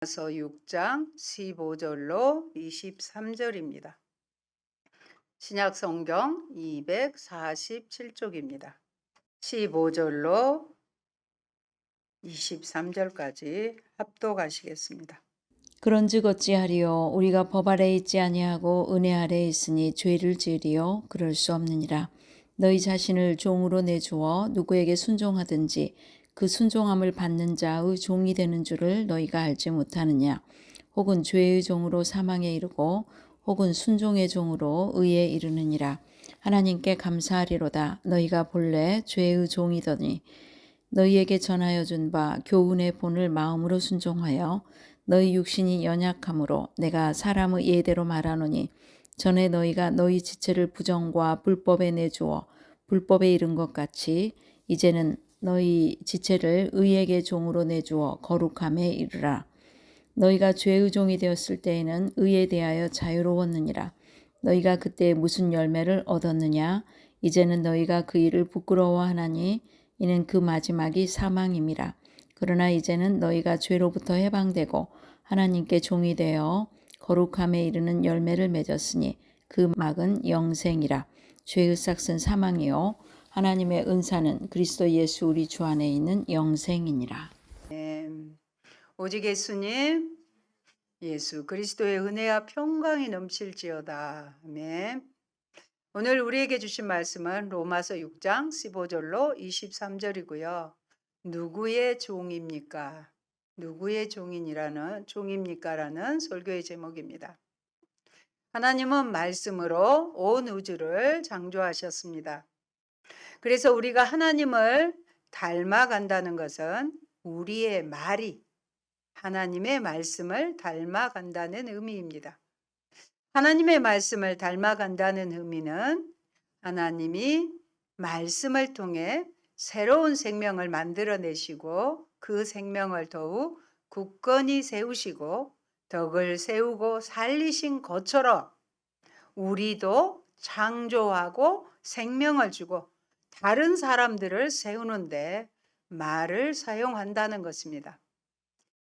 로마서 6장 15절로 23절입니다. 신약 성경 247쪽입니다. 15절로 23절까지 합독하시겠습니다. 그런즉 어찌하리요 우리가 법 아래 있지 아니하고 은혜 아래 있으니 죄를 지으리요 그럴 수 없느니라. 너희 자신을 종으로 내주어 누구에게 순종하든지 그 순종함을 받는 자의 종이 되는 줄을 너희가 알지 못하느냐. 혹은 죄의 종으로 사망에 이르고 혹은 순종의 종으로 의에 이르느니라. 하나님께 감사하리로다. 너희가 본래 죄의 종이더니 너희에게 전하여 준 바 교훈의 본을 마음으로 순종하여 너희 육신이 연약함으로 내가 사람의 예대로 말하노니 전에 너희가 너희 지체를 부정과 불법에 내주어 불법에 이른 것 같이 이제는 너희 지체를 의에게 종으로 내주어 거룩함에 이르라. 너희가 죄의 종이 되었을 때에는 의에 대하여 자유로웠느니라. 너희가 그때 무슨 열매를 얻었느냐? 이제는 너희가 그 일을 부끄러워하나니 이는 그 마지막이 사망임이라. 그러나 이제는 너희가 죄로부터 해방되고 하나님께 종이 되어 거룩함에 이르는 열매를 맺었으니 그 막은 영생이라. 죄의 삭은 사망이요 하나님의 은사는 그리스도 예수 우리 주 안에 있는 영생이니라. 오직 예수님, 예수 그리스도의 은혜와 평강이 넘칠지어다. 아멘. 오늘 우리에게 주신 말씀은 로마서 6장 15절로 23절이고요. 누구의 종입니까? 누구의 종입니까라는 설교의 제목입니다. 하나님은 말씀으로 온 우주를 창조하셨습니다. 그래서 우리가 하나님을 닮아간다는 것은 우리의 말이 하나님의 말씀을 닮아간다는 의미입니다. 하나님의 말씀을 닮아간다는 의미는 하나님이 말씀을 통해 새로운 생명을 만들어내시고 그 생명을 더욱 굳건히 세우시고 덕을 세우고 살리신 것처럼 우리도 창조하고 생명을 주고 다른 사람들을 세우는데 말을 사용한다는 것입니다.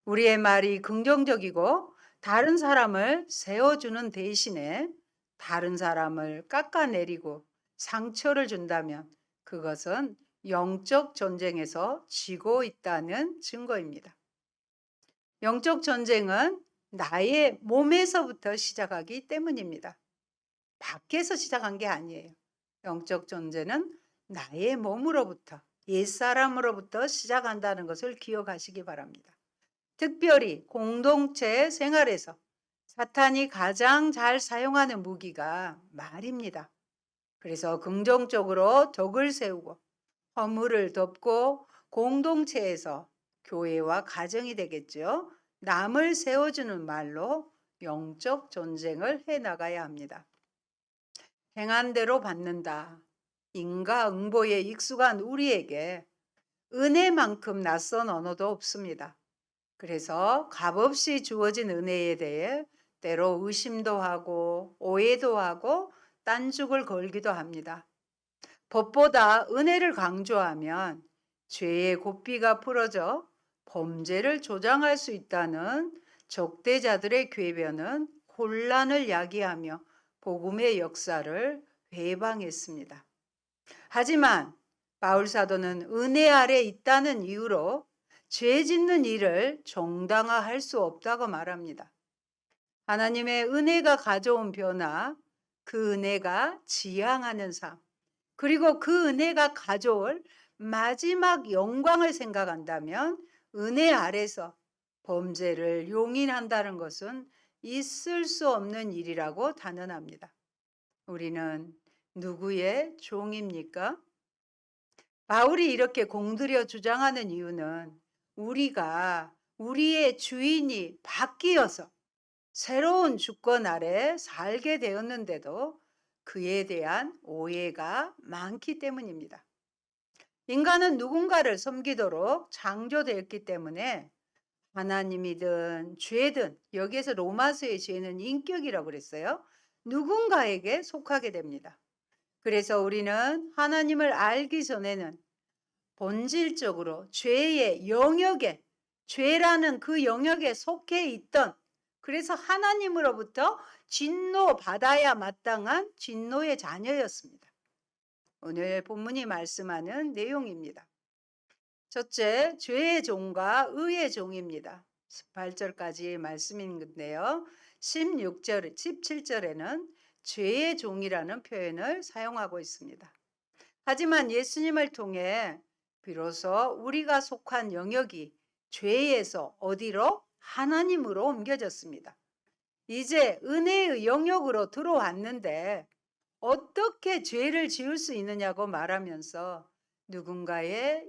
우리의 말이 긍정적이고 다른 사람을 세워주는 대신에 다른 사람을 깎아내리고 상처를 준다면 그것은 영적 전쟁에서 지고 있다는 증거입니다. 영적 전쟁은 나의 몸에서부터 시작하기 때문입니다. 밖에서 시작한 게 아니에요. 영적 전쟁은 나의 몸으로부터, 옛사람으로부터 시작한다는 것을 기억하시기 바랍니다. 특별히 공동체 생활에서 사탄이 가장 잘 사용하는 무기가 말입니다. 그래서 긍정적으로 덕을 세우고 허물을 덮고 공동체에서 교회와 가정이 되겠죠. 남을 세워주는 말로 영적 전쟁을 해나가야 합니다. 행한 대로 받는다. 인과응보에 익숙한 우리에게 은혜만큼 낯선 언어도 없습니다. 그래서 값없이 주어진 은혜에 대해 때로 의심도 하고 오해도 하고 딴죽을 걸기도 합니다. 법보다 은혜를 강조하면 죄의 고삐가 풀어져 범죄를 조장할 수 있다는 적대자들의 궤변은 혼란을 야기하며 복음의 역사를 회방했습니다. 하지만 바울 사도는 은혜 아래 있다는 이유로 죄 짓는 일을 정당화할 수 없다고 말합니다. 하나님의 은혜가 가져온 변화, 그 은혜가 지향하는 삶, 그리고 그 은혜가 가져올 마지막 영광을 생각한다면 은혜 아래서 범죄를 용인한다는 것은 있을 수 없는 일이라고 단언합니다. 우리는 누구의 종입니까? 바울이 이렇게 공들여 주장하는 이유는 우리가 우리의 주인이 바뀌어서 새로운 주권 아래 살게 되었는데도 그에 대한 오해가 많기 때문입니다. 인간은 누군가를 섬기도록 창조되었기 때문에 하나님이든 죄든, 여기에서 로마서의 죄는 인격이라고 그랬어요. 누군가에게 속하게 됩니다. 그래서 우리는 하나님을 알기 전에는 본질적으로 죄의 영역에 죄라는 그 영역에 속해 있던, 그래서 하나님으로부터 진노받아야 마땅한 진노의 자녀였습니다. 오늘 본문이 말씀하는 내용입니다. 첫째, 죄의 종과 의의 종입니다. 18절까지 말씀인데요. 16절, 17절에는 죄의 종이라는 표현을 사용하고 있습니다. 하지만 예수님을 통해 비로소 우리가 속한 영역이 죄에서 어디로? 하나님으로 옮겨졌습니다. 이제 은혜의 영역으로 들어왔는데 어떻게 죄를 지을 수 있느냐고 말하면서 누군가의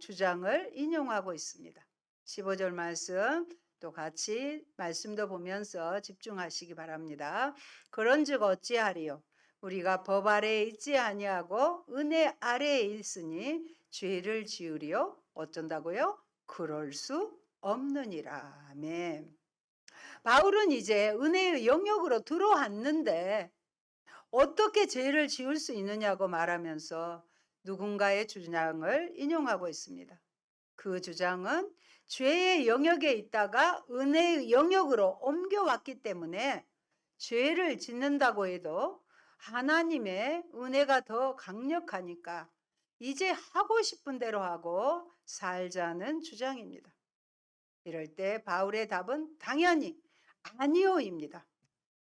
주장을 인용하고 있습니다. 15절 말씀 또 같이 말씀도 보면서 집중하시기 바랍니다. 그런즉 어찌하리요? 우리가 법 아래에 있지 아니하고 은혜 아래에 있으니 죄를 지으리요? 어쩐다고요? 그럴 수 없느니라. 아멘. 바울은 이제 은혜의 영역으로 들어왔는데 어떻게 죄를 지을 수 있느냐고 말하면서 누군가의 주장을 인용하고 있습니다. 그 주장은 죄의 영역에 있다가 은혜의 영역으로 옮겨왔기 때문에 죄를 짓는다고 해도 하나님의 은혜가 더 강력하니까 이제 하고 싶은 대로 하고 살자는 주장입니다. 이럴 때 바울의 답은 당연히 아니오입니다.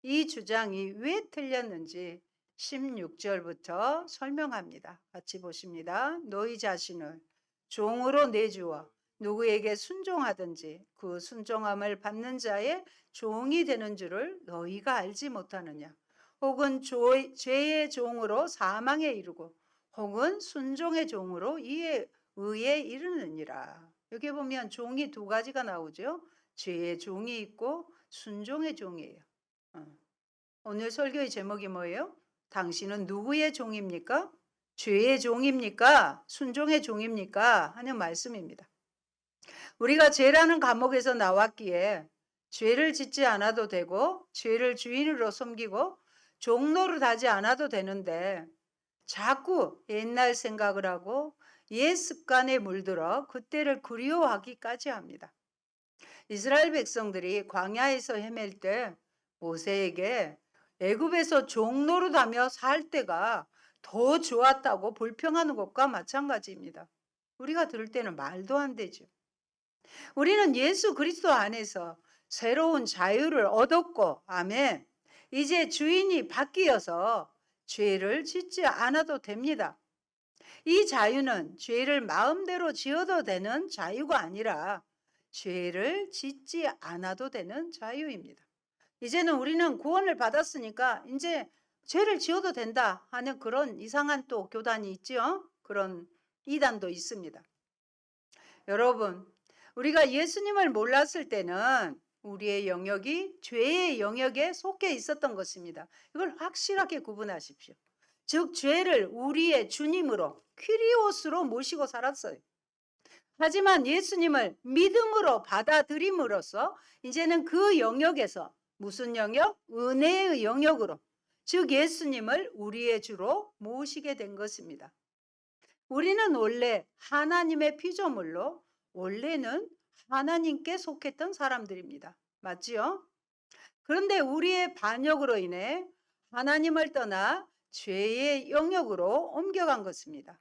이 주장이 왜 틀렸는지 16절부터 설명합니다. 같이 보십니다. 너희 자신을 종으로 내주어 누구에게 순종하든지 그 순종함을 받는 자의 종이 되는 줄을 너희가 알지 못하느냐? 혹은 죄의 종으로 사망에 이르고 혹은 순종의 종으로 의에 이르느니라. 여기 보면 종이 두 가지가 나오죠. 죄의 종이 있고 순종의 종이에요. 오늘 설교의 제목이 뭐예요? 당신은 누구의 종입니까? 죄의 종입니까? 순종의 종입니까? 하는 말씀입니다. 우리가 죄라는 감옥에서 나왔기에 죄를 짓지 않아도 되고 죄를 주인으로 섬기고 종노릇 하지 않아도 되는데 자꾸 옛날 생각을 하고 옛 습관에 물들어 그때를 그리워하기까지 합니다. 이스라엘 백성들이 광야에서 헤맬 때 모세에게 애굽에서 종노릇하며 살 때가 더 좋았다고 불평하는 것과 마찬가지입니다. 우리가 들을 때는 말도 안 되죠. 우리는 예수 그리스도 안에서 새로운 자유를 얻었고, 아멘. 이제 주인이 바뀌어서 죄를 짓지 않아도 됩니다. 이 자유는 죄를 마음대로 지어도 되는 자유가 아니라 죄를 짓지 않아도 되는 자유입니다. 이제는 우리는 구원을 받았으니까 이제 죄를 지어도 된다 하는 그런 이상한 또 교단이 있죠. 그런 이단도 있습니다. 여러분, 우리가 예수님을 몰랐을 때는 우리의 영역이 죄의 영역에 속해 있었던 것입니다. 이걸 확실하게 구분하십시오. 즉 죄를 우리의 주님으로 퀴리오스로 모시고 살았어요. 하지만 예수님을 믿음으로 받아들임으로써 이제는 그 영역에서 무슨 영역? 은혜의 영역으로, 즉 예수님을 우리의 주로 모시게 된 것입니다. 우리는 원래 하나님의 피조물로 원래는 하나님께 속했던 사람들입니다. 맞지요? 그런데 우리의 반역으로 인해 하나님을 떠나 죄의 영역으로 옮겨간 것입니다.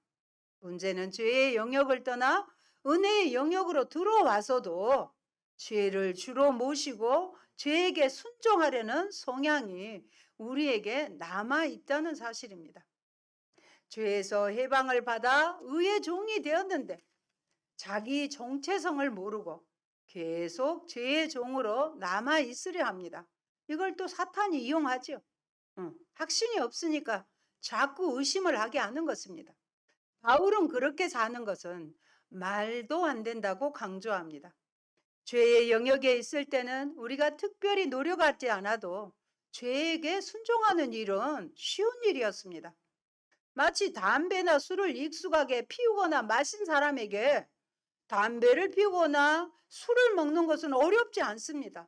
문제는 죄의 영역을 떠나 은혜의 영역으로 들어와서도 죄를 주로 모시고 죄에게 순종하려는 성향이 우리에게 남아 있다는 사실입니다. 죄에서 해방을 받아 의의 종이 되었는데 자기 정체성을 모르고 계속 죄의 종으로 남아 있으려 합니다. 이걸 또 사탄이 이용하죠. 확신이 없으니까 자꾸 의심을 하게 하는 것입니다. 바울은 그렇게 사는 것은 말도 안 된다고 강조합니다. 죄의 영역에 있을 때는 우리가 특별히 노력하지 않아도 죄에게 순종하는 일은 쉬운 일이었습니다. 마치 담배나 술을 익숙하게 피우거나 마신 사람에게 담배를 피우거나 술을 먹는 것은 어렵지 않습니다.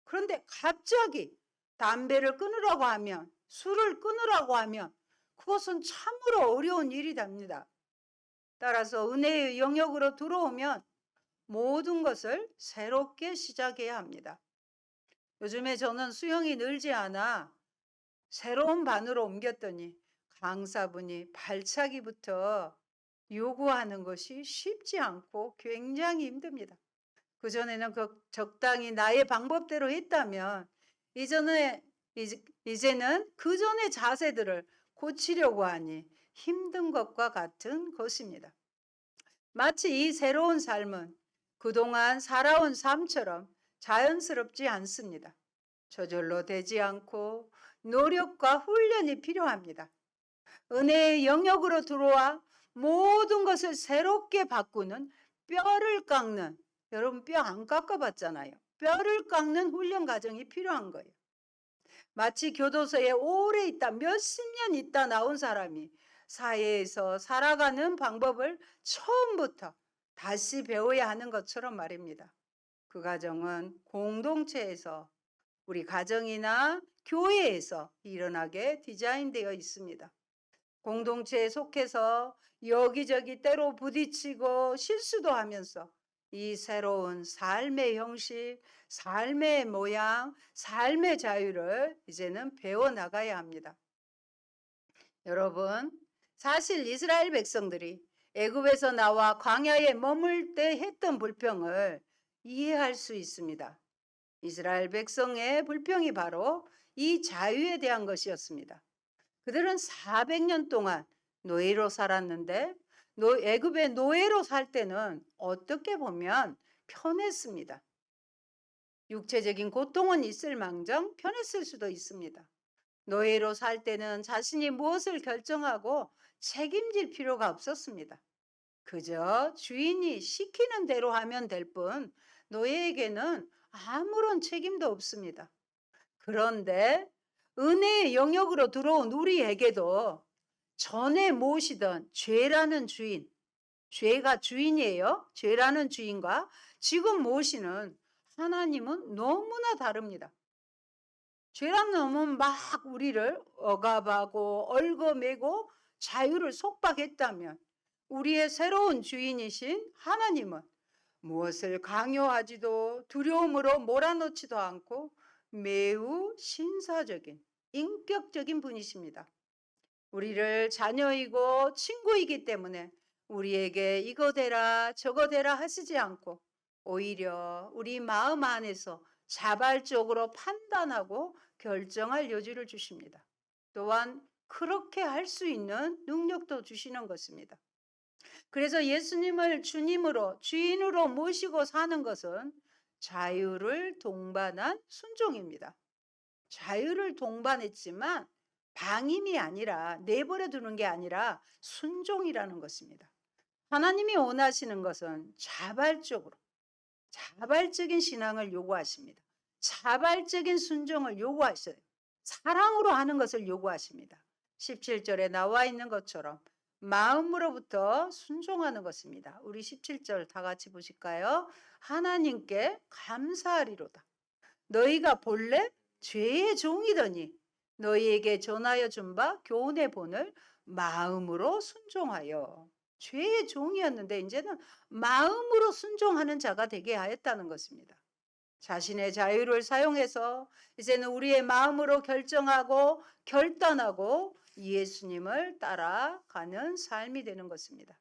그런데 갑자기 담배를 끊으라고 하면, 술을 끊으라고 하면 그것은 참으로 어려운 일이 됩니다. 따라서 은혜의 영역으로 들어오면 모든 것을 새롭게 시작해야 합니다. 요즘에 저는 수영이 늘지 않아 새로운 반으로 옮겼더니 강사분이 발차기부터 요구하는 것이 쉽지 않고 굉장히 힘듭니다. 그전에는 적당히 나의 방법대로 했다면 이제는 그전의 자세들을 고치려고 하니 힘든 것과 같은 것입니다. 마치 이 새로운 삶은 그동안 살아온 삶처럼 자연스럽지 않습니다. 저절로 되지 않고 노력과 훈련이 필요합니다. 은혜의 영역으로 들어와 모든 것을 새롭게 바꾸는 뼈를 깎는, 여러분 뼈 안 깎아봤잖아요. 뼈를 깎는 훈련 과정이 필요한 거예요. 마치 교도소에 오래 있다, 몇십 년 있다 나온 사람이 사회에서 살아가는 방법을 처음부터 다시 배워야 하는 것처럼 말입니다. 그 과정은 공동체에서, 우리 가정이나 교회에서 일어나게 디자인되어 있습니다. 공동체에 속해서 여기저기 때로 부딪히고 실수도 하면서 이 새로운 삶의 형식, 삶의 모양, 삶의 자유를 이제는 배워나가야 합니다. 여러분, 사실 이스라엘 백성들이 애굽에서 나와 광야에 머물 때 했던 불평을 이해할 수 있습니다. 이스라엘 백성의 불평이 바로 이 자유에 대한 것이었습니다. 그들은 400년 동안 노예로 살았는데 애굽의 노예로 살 때는 어떻게 보면 편했습니다. 육체적인 고통은 있을 망정 편했을 수도 있습니다. 노예로 살 때는 자신이 무엇을 결정하고 책임질 필요가 없었습니다. 그저 주인이 시키는 대로 하면 될 뿐 노예에게는 아무런 책임도 없습니다. 그런데 은혜의 영역으로 들어온 우리에게도 전에 모시던 죄라는 주인, 죄가 주인이에요. 죄라는 주인과 지금 모시는 하나님은 너무나 다릅니다. 죄란 놈은 막 우리를 억압하고 얽어매고 자유를 속박했다면 우리의 새로운 주인이신 하나님은 무엇을 강요하지도 두려움으로 몰아넣지도 않고 매우 신사적인 인격적인 분이십니다. 우리를 자녀이고 친구이기 때문에 우리에게 이거 되라 저거 되라 하시지 않고 오히려 우리 마음 안에서 자발적으로 판단하고 결정할 여지를 주십니다. 또한 그렇게 할 수 있는 능력도 주시는 것입니다. 그래서 예수님을 주님으로 주인으로 모시고 사는 것은 자유를 동반한 순종입니다. 자유를 동반했지만 방임이 아니라 내버려 두는 게 아니라 순종이라는 것입니다. 하나님이 원하시는 것은 자발적인 신앙을 요구하십니다. 자발적인 순종을 요구하셔요. 사랑으로 하는 것을 요구하십니다. 17절에 나와 있는 것처럼 마음으로부터 순종하는 것입니다. 우리 17절 다 같이 보실까요? 하나님께 감사하리로다. 너희가 본래 죄의 종이더니 너희에게 전하여 준 바 교훈의 본을 마음으로 순종하여. 죄의 종이었는데 이제는 마음으로 순종하는 자가 되게 하였다는 것입니다. 자신의 자유를 사용해서 이제는 우리의 마음으로 결정하고 결단하고 예수님을 따라가는 삶이 되는 것입니다.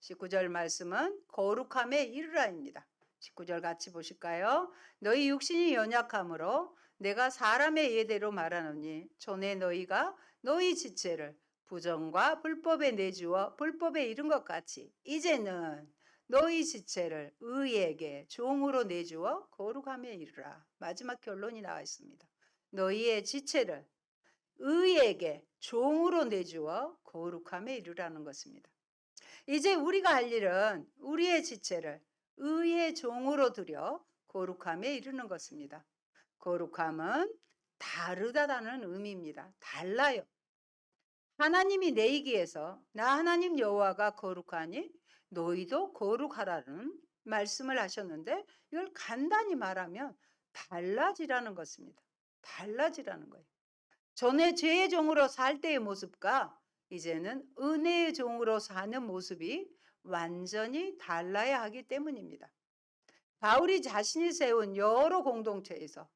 19절 말씀은 거룩함에 이르라입니다. 19절 같이 보실까요? 너희 육신이 연약함으로 내가 사람의 예대로 말하노니 전에 너희가 너희 지체를 부정과 불법에 내주어 불법에 이른 것 같이 이제는 너희 지체를 의에게 종으로 내주어 거룩함에 이르라. 마지막 결론이 나와 있습니다. 너희의 지체를 의에게 종으로 내주어 거룩함에 이르라는 것입니다. 이제 우리가 할 일은 우리의 지체를 의의 종으로 들여 거룩함에 이르는 것입니다. 거룩함은 다르다라는 의미입니다. 달라요. 하나님이 내이기에서 나 하나님 여호와가 거룩하니 너희도 거룩하라는 말씀을 하셨는데 이걸 간단히 말하면 달라지라는 것입니다. 달라지라는 거예요. 전에 죄의 종으로 살 때의 모습과 이제는 은혜의 종으로 사는 모습이 완전히 달라야 하기 때문입니다. 바울이 자신이 세운 여러 공동체에서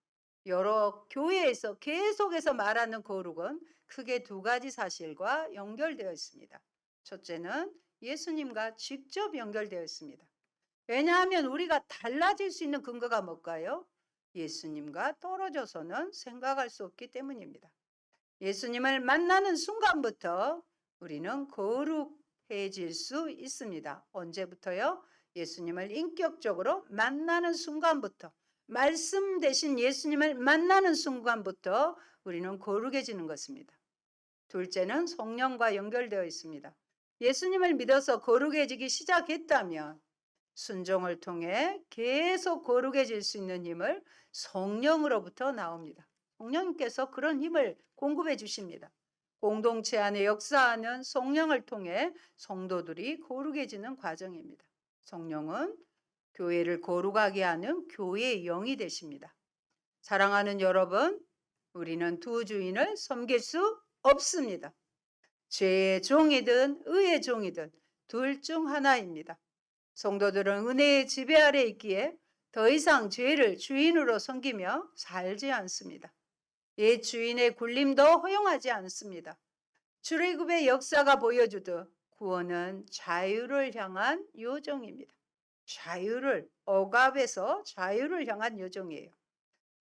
여러 교회에서 계속해서 말하는 거룩은 크게 두 가지 사실과 연결되어 있습니다. 첫째는 예수님과 직접 연결되어 있습니다. 왜냐하면 우리가 달라질 수 있는 근거가 뭘까요? 예수님과 떨어져서는 생각할 수 없기 때문입니다. 예수님을 만나는 순간부터 우리는 거룩해질 수 있습니다. 언제부터요? 예수님을 인격적으로 만나는 순간부터, 말씀 대신 예수님을 만나는 순간부터 우리는 거룩해지는 것입니다. 둘째는 성령과 연결되어 있습니다. 예수님을 믿어서 거룩해지기 시작했다면 순종을 통해 계속 거룩해질 수 있는 힘을 성령으로부터 나옵니다. 성령님께서 그런 힘을 공급해 주십니다. 공동체 안에 역사하는 성령을 통해 성도들이 거룩해지는 과정입니다. 성령은 교회를 거룩하게 하는 교회의 영이 되십니다. 사랑하는 여러분, 우리는 두 주인을 섬길 수 없습니다. 죄의 종이든 의의 종이든 둘 중 하나입니다. 성도들은 은혜의 지배 아래 있기에 더 이상 죄를 주인으로 섬기며 살지 않습니다. 옛 주인의 굴림도 허용하지 않습니다. 출애굽의 역사가 보여주듯 구원은 자유를 향한 요정입니다. 억압에서 자유를 향한 요정이에요.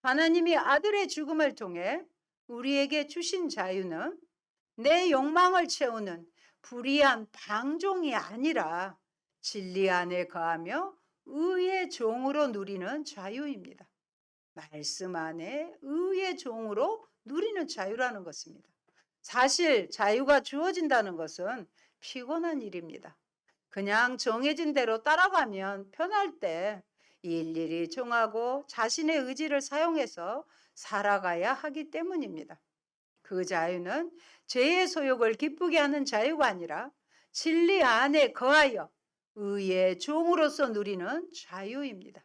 하나님이 아들의 죽음을 통해 우리에게 주신 자유는 내 욕망을 채우는 불의한 방종이 아니라 진리 안에 거하며 의의 종으로 누리는 자유입니다. 말씀 안에 의의 종으로 누리는 자유라는 것입니다. 사실 자유가 주어진다는 것은 피곤한 일입니다. 그냥 정해진 대로 따라가면 편할 때 일일이 정하고 자신의 의지를 사용해서 살아가야 하기 때문입니다. 그 자유는 죄의 소욕을 기쁘게 하는 자유가 아니라 진리 안에 거하여 의의 종으로서 누리는 자유입니다.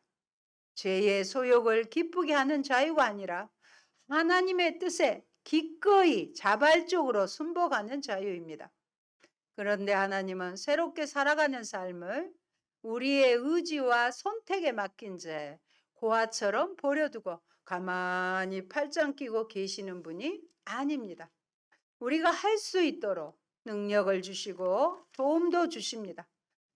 죄의 소욕을 기쁘게 하는 자유가 아니라 하나님의 뜻에 기꺼이 자발적으로 순복하는 자유입니다. 그런데 하나님은 새롭게 살아가는 삶을 우리의 의지와 선택에 맡긴 채 고아처럼 버려두고 가만히 팔짱 끼고 계시는 분이 아닙니다. 우리가 할 수 있도록 능력을 주시고 도움도 주십니다.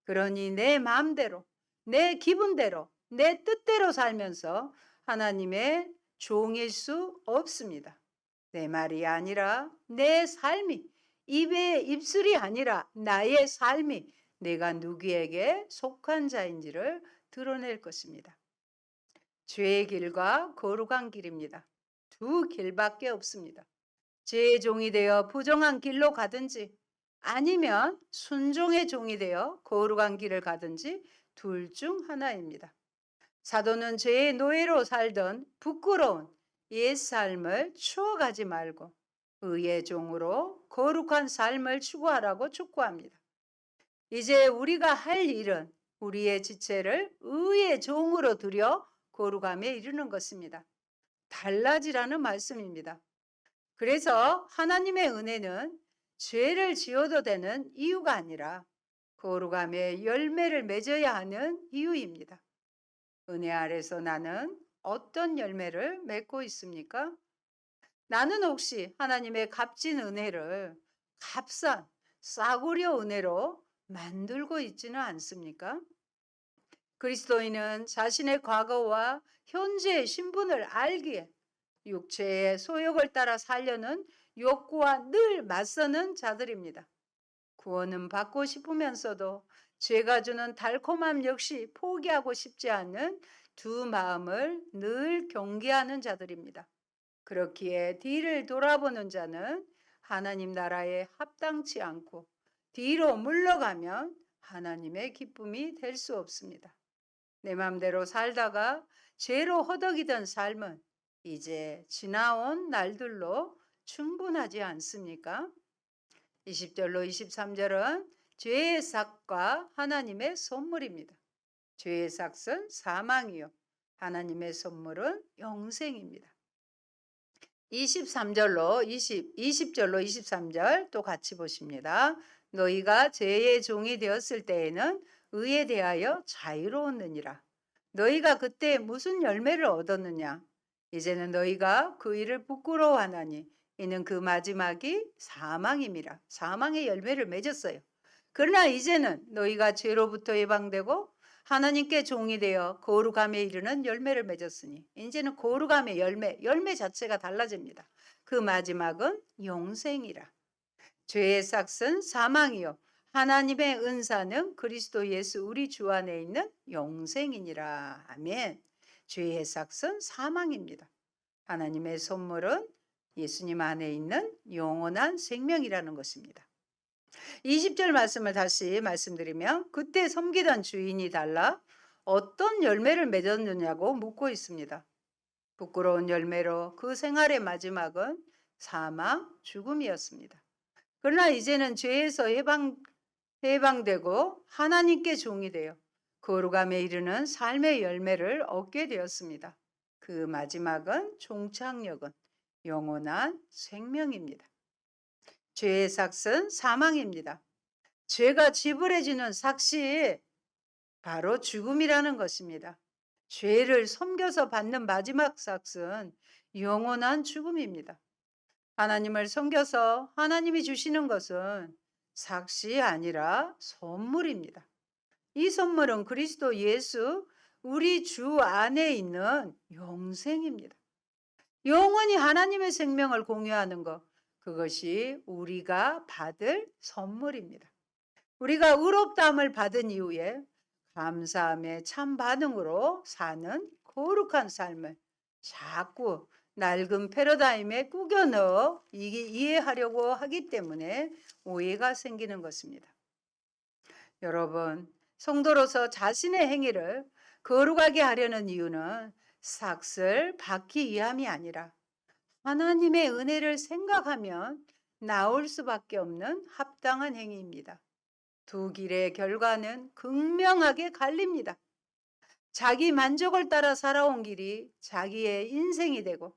그러니 내 마음대로, 내 기분대로, 내 뜻대로 살면서 하나님의 종일 수 없습니다. 내 말이 아니라 내 삶이, 입의 입술이 아니라 나의 삶이 내가 누구에게 속한 자인지를 드러낼 것입니다. 죄의 길과 거룩한 길입니다. 두 길밖에 없습니다. 죄의 종이 되어 부정한 길로 가든지 아니면 순종의 종이 되어 거룩한 길을 가든지 둘 중 하나입니다. 사도는 죄의 노예로 살던 부끄러운 옛 삶을 추억하지 말고 의의 종으로 거룩한 삶을 추구하라고 촉구합니다. 이제 우리가 할 일은 우리의 지체를 의의 종으로 들여 거룩함에 이르는 것입니다. 달라지라는 말씀입니다. 그래서 하나님의 은혜는 죄를 지어도 되는 이유가 아니라 거룩함의 열매를 맺어야 하는 이유입니다. 은혜 아래서 나는 어떤 열매를 맺고 있습니까? 나는 혹시 하나님의 값진 은혜를 값싼 싸구려 은혜로 만들고 있지는 않습니까? 그리스도인은 자신의 과거와 현재의 신분을 알기에 육체의 소욕을 따라 살려는 욕구와 늘 맞서는 자들입니다. 구원은 받고 싶으면서도 죄가 주는 달콤함 역시 포기하고 싶지 않은 두 마음을 늘 경계하는 자들입니다. 그렇기에 뒤를 돌아보는 자는 하나님 나라에 합당치 않고 뒤로 물러가면 하나님의 기쁨이 될 수 없습니다. 내 맘대로 살다가 죄로 허덕이던 삶은 이제 지나온 날들로 충분하지 않습니까? 20절로 23절은 죄의 삭과 하나님의 선물입니다. 죄의 삭은 사망이요 하나님의 선물은 영생입니다. 20절로 23절 또 같이 보십니다. 너희가 죄의 종이 되었을 때에는 의에 대하여 자유로웠느니라. 너희가 그때 무슨 열매를 얻었느냐? 이제는 너희가 그 일을 부끄러워하나니 이는 그 마지막이 사망임이라. 사망의 열매를 맺었어요. 그러나 이제는 너희가 죄로부터 예방되고 하나님께 종이 되어 거룩함에 이르는 열매를 맺었으니 이제는 거룩함의 열매 자체가 달라집니다. 그 마지막은 영생이라. 죄의 삭은 사망이요 하나님의 은사는 그리스도 예수 우리 주 안에 있는 영생이니라. 아멘. 죄의 삭은 사망입니다. 하나님의 선물은 예수님 안에 있는 영원한 생명이라는 것입니다. 20절 말씀을 다시 말씀드리면 그때 섬기던 주인이 달라 어떤 열매를 맺었느냐고 묻고 있습니다. 부끄러운 열매로 그 생활의 마지막은 사망, 죽음이었습니다. 그러나 이제는 죄에서 해방되고 하나님께 종이 되어 거룩함에 이르는 삶의 열매를 얻게 되었습니다. 그 마지막은 종착역은 영원한 생명입니다. 죄의 삭은 사망입니다. 죄가 지불해주는 삭시 바로 죽음이라는 것입니다. 죄를 섬겨서 받는 마지막 삭은 영원한 죽음입니다. 하나님을 섬겨서 하나님이 주시는 것은 삭시 아니라 선물입니다. 이 선물은 그리스도 예수 우리 주 안에 있는 영생입니다. 영원히 하나님의 생명을 공유하는 것, 그것이 우리가 받을 선물입니다. 우리가 의롭다함을 받은 이후에 감사함의 참 반응으로 사는 거룩한 삶을 자꾸 낡은 패러다임에 꾸겨 넣어 이해하려고 하기 때문에 오해가 생기는 것입니다. 여러분, 성도로서 자신의 행위를 거룩하게 하려는 이유는 삭을 받기 위함이 아니라 하나님의 은혜를 생각하면 나올 수밖에 없는 합당한 행위입니다. 두 길의 결과는 극명하게 갈립니다. 자기 만족을 따라 살아온 길이 자기의 인생이 되고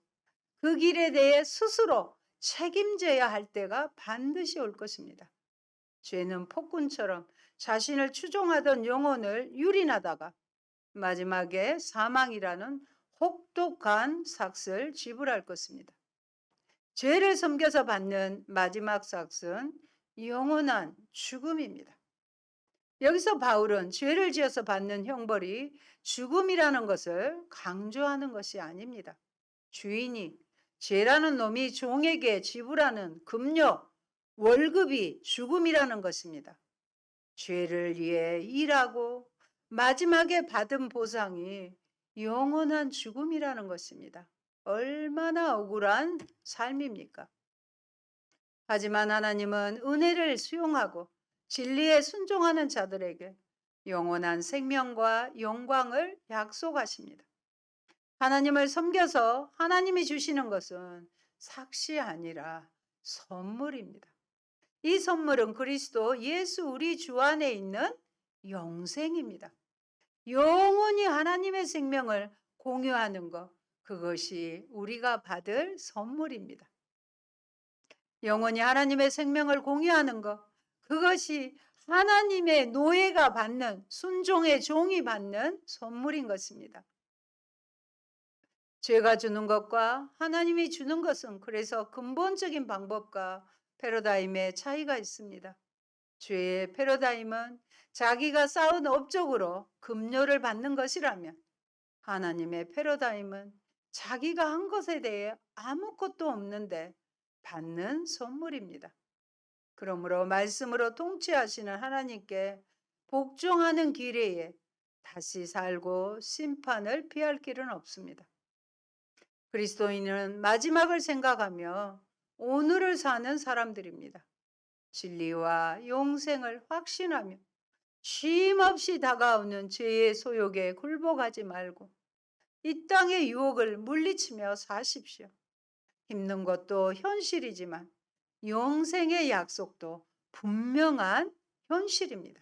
그 길에 대해 스스로 책임져야 할 때가 반드시 올 것입니다. 죄는 폭군처럼 자신을 추종하던 영혼을 유린하다가 마지막에 사망이라는 혹독한 삭을 지불할 것입니다. 죄를 섬겨서 받는 마지막 삭은 영원한 죽음입니다. 여기서 바울은 죄를 지어서 받는 형벌이 죽음이라는 것을 강조하는 것이 아닙니다. 주인이 죄라는 놈이 종에게 지불하는 급료, 월급이 죽음이라는 것입니다. 죄를 위해 일하고 마지막에 받은 보상이 영원한 죽음이라는 것입니다. 얼마나 억울한 삶입니까? 하지만 하나님은 은혜를 수용하고 진리에 순종하는 자들에게 영원한 생명과 영광을 약속하십니다. 하나님을 섬겨서 하나님이 주시는 것은 삭시 아니라 선물입니다. 이 선물은 그리스도 예수 우리 주 안에 있는 영생입니다. 영원히 하나님의 생명을 공유하는 것, 그것이 우리가 받을 선물입니다. 영원히 하나님의 생명을 공유하는 것, 그것이 하나님의 노예가 받는, 순종의 종이 받는 선물인 것입니다. 죄가 주는 것과 하나님이 주는 것은 그래서 근본적인 방법과 패러다임의 차이가 있습니다. 죄의 패러다임은 자기가 쌓은 업적으로 급료를 받는 것이라면 하나님의 패러다임은 자기가 한 것에 대해 아무것도 없는데 받는 선물입니다. 그러므로 말씀으로 통치하시는 하나님께 복종하는 기회에 다시 살고 심판을 피할 길은 없습니다. 그리스도인은 마지막을 생각하며 오늘을 사는 사람들입니다. 진리와 영생을 확신하며 쉼없이 다가오는 죄의 소욕에 굴복하지 말고 이 땅의 유혹을 물리치며 사십시오. 힘든 것도 현실이지만 영생의 약속도 분명한 현실입니다.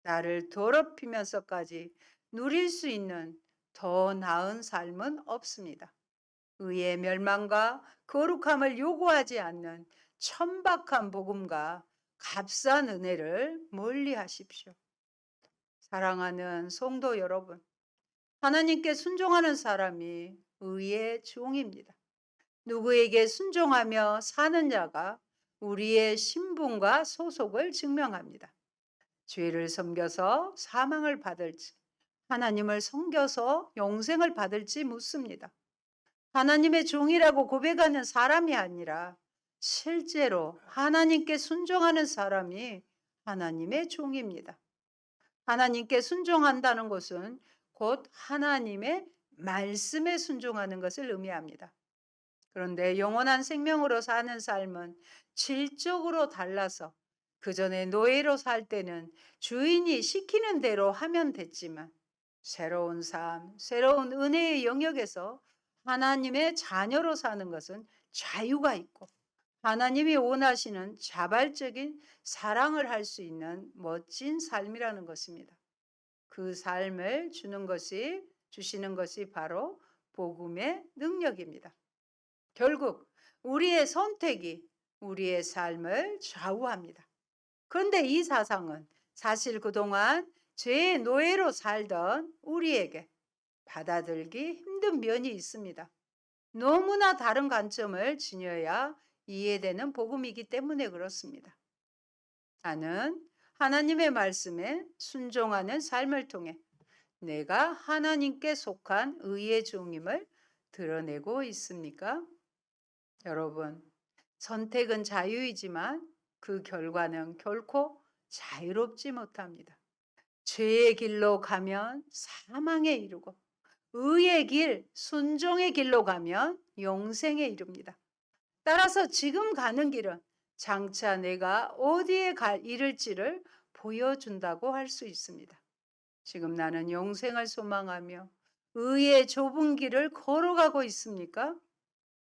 나를 더럽히면서까지 누릴 수 있는 더 나은 삶은 없습니다. 의의 멸망과 거룩함을 요구하지 않는 천박한 복음과 값싼 은혜를 멀리 하십시오. 사랑하는 성도 여러분, 하나님께 순종하는 사람이 의의 종입니다. 누구에게 순종하며 사는 자가 우리의 신분과 소속을 증명합니다. 죄를 섬겨서 사망을 받을지, 하나님을 섬겨서 영생을 받을지 묻습니다. 하나님의 종이라고 고백하는 사람이 아니라 실제로 하나님께 순종하는 사람이 하나님의 종입니다. 하나님께 순종한다는 것은 곧 하나님의 말씀에 순종하는 것을 의미합니다. 그런데 영원한 생명으로 사는 삶은 질적으로 달라서 그 전에 노예로 살 때는 주인이 시키는 대로 하면 됐지만 새로운 삶, 새로운 은혜의 영역에서 하나님의 자녀로 사는 것은 자유가 있고 하나님이 원하시는 자발적인 사랑을 할 수 있는 멋진 삶이라는 것입니다. 그 삶을 주시는 것이 바로 복음의 능력입니다. 결국 우리의 선택이 우리의 삶을 좌우합니다. 그런데 이 사상은 사실 그동안 죄의 노예로 살던 우리에게 받아들기 힘든 면이 있습니다. 너무나 다른 관점을 지녀야 이해되는 복음이기 때문에 그렇습니다. 나는 하나님의 말씀에 순종하는 삶을 통해 내가 하나님께 속한 의의 종임을 드러내고 있습니까? 여러분, 선택은 자유이지만 그 결과는 결코 자유롭지 못합니다. 죄의 길로 가면 사망에 이르고 의의 길, 순종의 길로 가면 영생에 이릅니다. 따라서 지금 가는 길은 장차 내가 어디에 이를지를 보여준다고 할 수 있습니다. 지금 나는 영생을 소망하며 의의 좁은 길을 걸어가고 있습니까?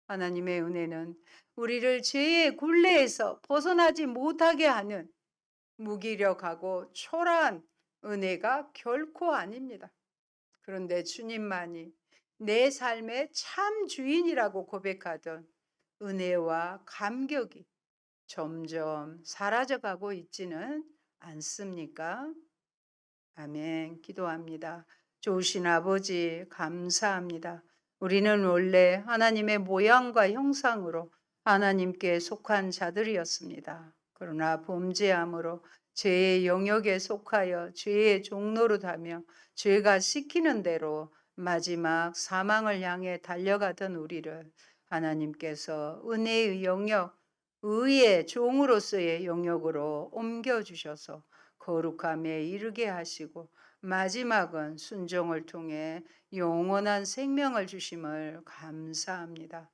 하나님의 은혜는 우리를 죄의 굴레에서 벗어나지 못하게 하는 무기력하고 초라한 은혜가 결코 아닙니다. 그런데 주님만이 내 삶의 참 주인이라고 고백하던 은혜와 감격이 점점 사라져가고 있지는 않습니까? 아멘. 기도합니다. 좋으신 아버지, 감사합니다. 우리는 원래 하나님의 모양과 형상으로 하나님께 속한 자들이었습니다. 그러나 범죄함으로 죄의 영역에 속하여 죄의 종노릇하며 죄가 시키는 대로 마지막 사망을 향해 달려가던 우리를 하나님께서 은혜의 영역, 의의 종으로서의 영역으로 옮겨주셔서 거룩함에 이르게 하시고 마지막은 순종을 통해 영원한 생명을 주심을 감사합니다.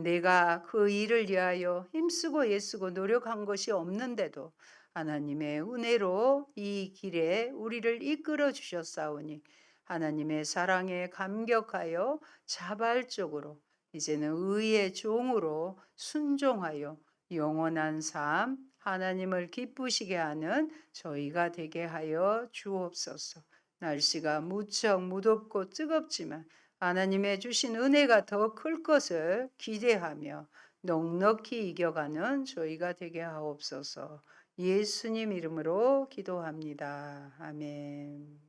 내가 그 일을 위하여 힘쓰고 애쓰고 노력한 것이 없는데도 하나님의 은혜로 이 길에 우리를 이끌어 주셨사오니 하나님의 사랑에 감격하여 자발적으로 이제는 의의 종으로 순종하여 영원한 삶, 하나님을 기쁘시게 하는 저희가 되게 하여 주옵소서. 날씨가 무척 무덥고 뜨겁지만 하나님의 주신 은혜가 더 클 것을 기대하며 넉넉히 이겨가는 저희가 되게 하옵소서. 예수님 이름으로 기도합니다. 아멘.